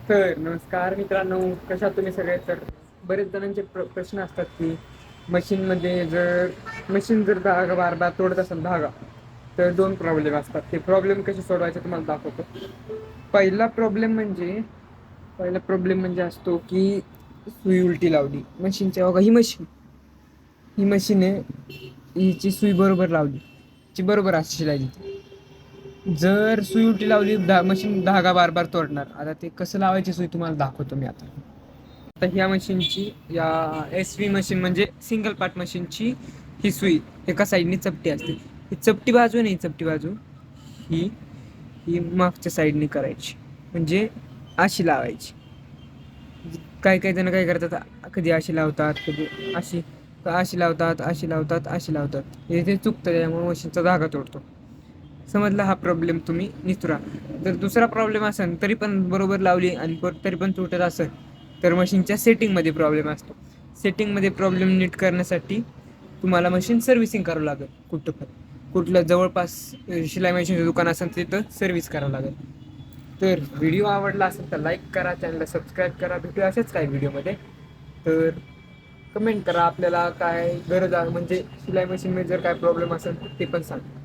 तर नमस्कार मित्रांनो, कशा तुम्ही सगळे. तर बरेच जणांचे प्रश्न असतात की मशीनमध्ये मशीन जर धागा बार बार तोडत असेल धागा, तर दोन प्रॉब्लेम असतात. ते प्रॉब्लेम कसे सोडवायचे तुम्हाला दाखवतो. पहिला प्रॉब्लेम म्हणजे असतो की सुई उलटी लावली मशीनच्या. बघा, ही मशीन आहे, हिची सुई बरोबर लावली, ची बरोबर अशी शिलाई. जर सुई उलटी लावली, मशीन धागा बार बार तोडणार. आता ते कसं लावायची सुई तुम्हाला दाखवतो मी आता. आता ह्या मशीनची, या SV मशीन म्हणजे सिंगल पार्ट मशीनची ही सुई एका साईडनी चपटी असते. ही चपटी बाजू नाही, चपटी बाजू ही ही मागच्या साईडनी करायची, म्हणजे अशी लावायची. काही काही जण काय करतात, कधी अशी लावतात, कधी अशी अशी लावतात, अशी लावतात, अशी लावतात. हे चुकतं, त्यामुळे मशीनचा धागा तोडतो. समजला हा प्रॉब्लेम तुम्ही निचरा. जर दुसरा प्रॉब्लेम असेल तरी पण बरोबर लावली आणि तरी पण तुटत असेल, तर मशीनच्या सेटिंगमध्ये प्रॉब्लेम असतो. सेटिंगमध्ये प्रॉब्लेम नीट करण्यासाठी तुम्हाला मशीन सर्व्हिसिंग करावं लागेल. कुठलं जवळपास शिलाई मशीनचं दुकान असेल तिथं सर्व्हिस करावं लागेल. तर व्हिडिओ आवडला असेल तर लाईक करा, चॅनलला सबस्क्राईब करा. भेटू असेच काही व्हिडिओमध्ये. तर कमेंट करा, आपल्याला काय गरज आहे म्हणजे शिलाई मशीनमध्ये जर काय प्रॉब्लेम असेल ते पण सांगा.